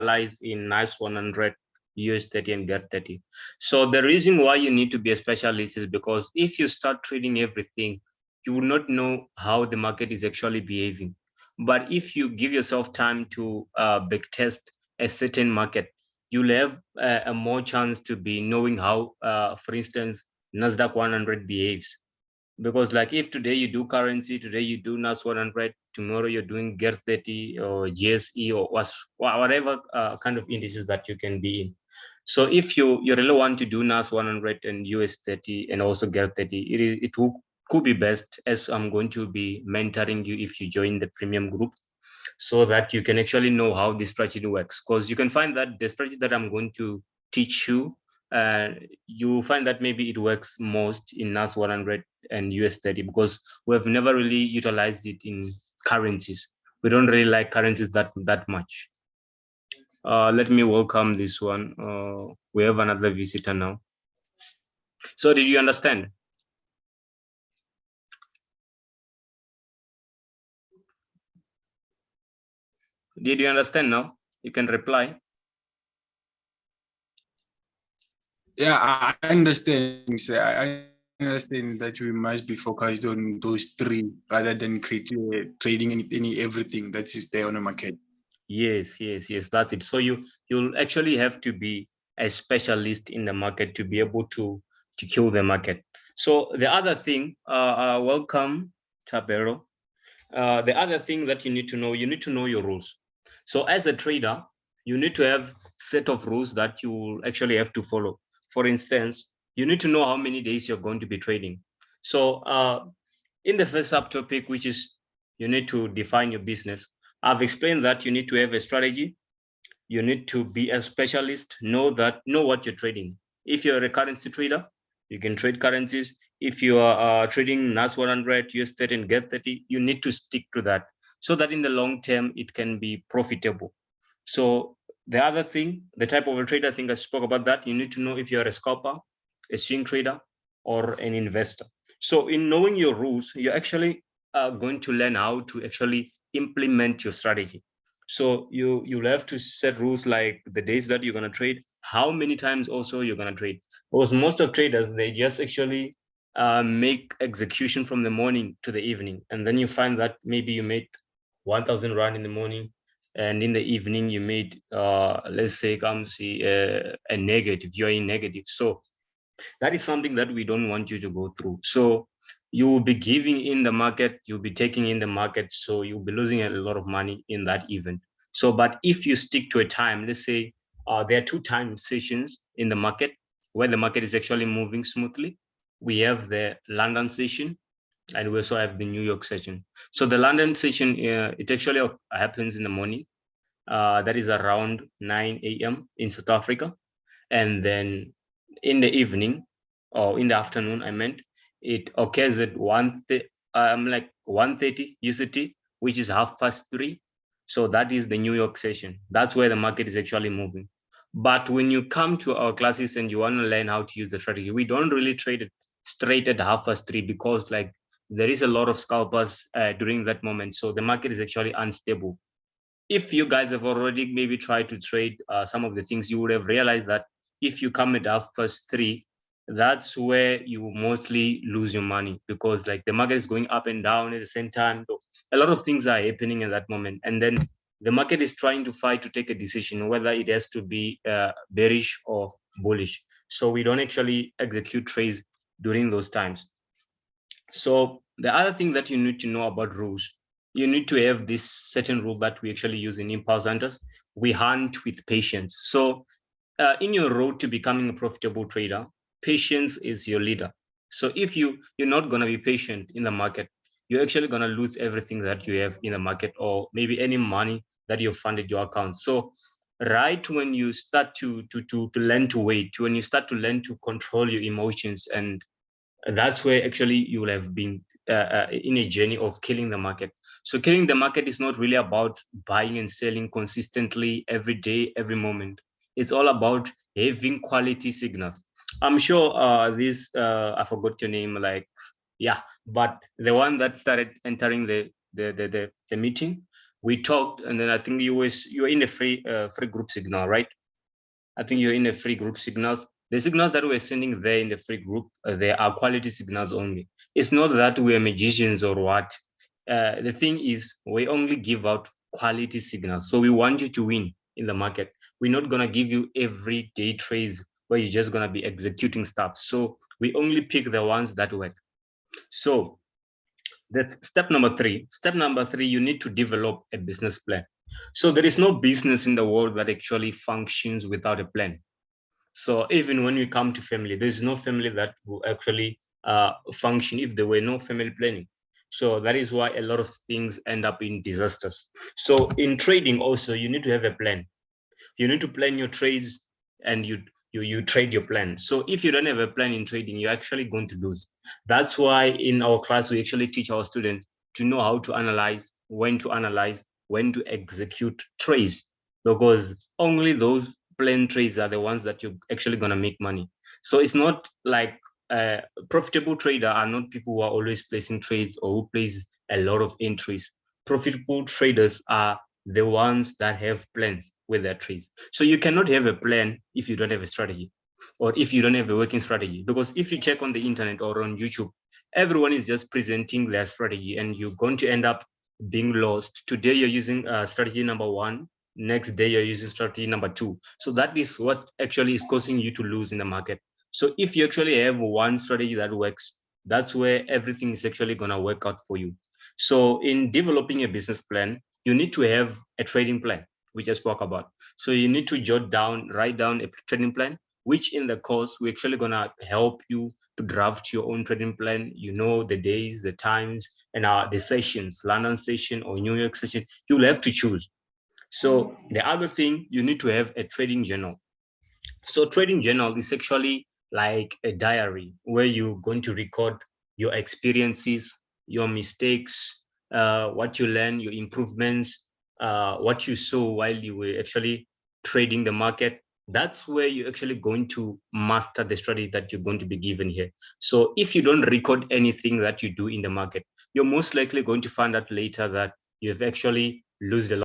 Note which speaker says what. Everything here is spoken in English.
Speaker 1: specialize in NAS 100, US 30, and GET 30. So the reason why you need to be a specialist is because if you start trading everything, you will not know how the market is actually behaving. But if you give yourself time to backtest a certain market, you'll have a more chance to be knowing how, for instance, NASDAQ 100 behaves. Because like if today you do currency, today you do NAS 100, tomorrow you're doing GER 30 or GSE or whatever kind of indices that you can be in. So if you really want to do NAS 100 and US 30 and also GER 30, could be best, as I'm going to be mentoring you if you join the premium group, so that you can actually know how this strategy works. Because you can find that the strategy that I'm going to teach you, you find that maybe it works most in NAS 100 and US 30 because we've never really utilized it in currencies. We don't really like currencies that much. Let me welcome this one. We have another visitor now. So did you understand? Did you understand now? You can reply.
Speaker 2: Yeah, I understand. So I understand that we must be focused on those three rather than trading everything that is there on the market.
Speaker 1: Yes, that's it. So you'll actually have to be a specialist in the market to be able to kill the market. So the other thing, welcome, Tabero. The other thing that you need to know your rules. So as a trader, you need to have set of rules that you will actually have to follow. For instance, you need to know how many days you're going to be trading. So in the first subtopic, which is you need to define your business, I've explained that you need to have a strategy. You need to be a specialist, know what you're trading. If you're a currency trader, you can trade currencies. If you are trading NAS 100, US 30, and GET 30, you need to stick to that so that in the long term, it can be profitable. So the other thing, the type of a trader, I think I spoke about that. You need to know if you're a scalper, a swing trader, or an investor. So in knowing your rules, you're actually going to learn how to actually implement your strategy. So you'll have to set rules like the days that you're going to trade, how many times also you're going to trade. Because most of traders, they just actually make execution from the morning to the evening. And then you find that maybe you made 1,000 rand in the morning, and in the evening you made, let's say, come see a negative, you're in negative. So that is something that we don't want you to go through. So you will be giving in the market, you'll be taking in the market, so you'll be losing a lot of money in that event. So, but if you stick to a time, let's say there are 2 time sessions in the market where the market is actually moving smoothly. We have the London session and we also have the New York session. So the London session, it actually happens in the morning. That is around 9 a.m. in South Africa. And then in the evening or in the afternoon, I meant, it occurs at 1:30 UCT, which is 3:30. So that is the New York session. That's where the market is actually moving. But when you come to our classes and you want to learn how to use the strategy, we don't really trade it straight at 3:30 because like there is a lot of scalpers during that moment. So the market is actually unstable. If you guys have already maybe tried to trade some of the things, you would have realized that if you come at 3:30, that's where you mostly lose your money because like the market is going up and down at the same time. So a lot of things are happening at that moment. And then the market is trying to fight to take a decision whether it has to be bearish or bullish. So we don't actually execute trades during those times. So the other thing that you need to know about rules, you need to have this certain rule that we actually use in impulse hunters. We hunt with patience. So in your road to becoming a profitable trader, patience is your leader. So if you're not going to be patient in the market, you're actually going to lose everything that you have in the market or maybe any money that you've funded your account. So right when you start to learn to wait, when you start to learn to control your emotions, and that's where actually you will have been in a journey of killing the market. So killing the market is not really about buying and selling consistently every day, every moment. It's all about having quality signals. I'm sure this, I forgot your name, but the one that started entering the meeting, we talked, and then I think you were in a free group signal, right? I think you're in a free group signals. The signals that we're sending there in the free group, they are quality signals only. It's not that we're magicians or what. The thing is, we only give out quality signals. So we want you to win in the market. We're not gonna give you everyday trades where you're just gonna be executing stuff. So we only pick the ones that work. So that's step number three. Step number three, you need to develop a business plan. So there is no business in the world that actually functions without a plan. So even when we come to family, there's no family that will actually function if there were no family planning. So that is why a lot of things end up in disasters. So in trading also, you need to have a plan. You need to plan your trades, and you trade your plan. So if you don't have a plan in trading, you're actually going to lose. That's why in our class, we actually teach our students to know how to analyze, when to execute trades, because only those plan trades are the ones that you're actually going to make money. So it's not like profitable trader are not people who are always placing trades or who place a lot of entries. Profitable traders are the ones that have plans with their trades. So you cannot have a plan if you don't have a strategy, or if you don't have a working strategy. Because if you check on the internet or on YouTube, everyone is just presenting their strategy, and you're going to end up being lost. Today you're using strategy number 1, next day you're using strategy number 2. So that is what actually is causing you to lose in the market. So if you actually have one strategy that works, that's where everything is actually going to work out for you. So in developing a business plan, you need to have a trading plan, we just spoke about. So you need to write down a trading plan, which in the course, we're actually gonna help you to draft your own trading plan. You know, the days, the times, and the sessions, London session or New York session, you'll have to choose. So the other thing, you need to have a trading journal. So trading journal is actually like a diary where you're going to record your experiences, your mistakes, what you learn, your improvements, what you saw while you were actually trading the market. That's where you're actually going to master the strategy that you're going to be given here. So if you don't record anything that you do in the market, you're most likely going to find out later that you've actually lost a lot.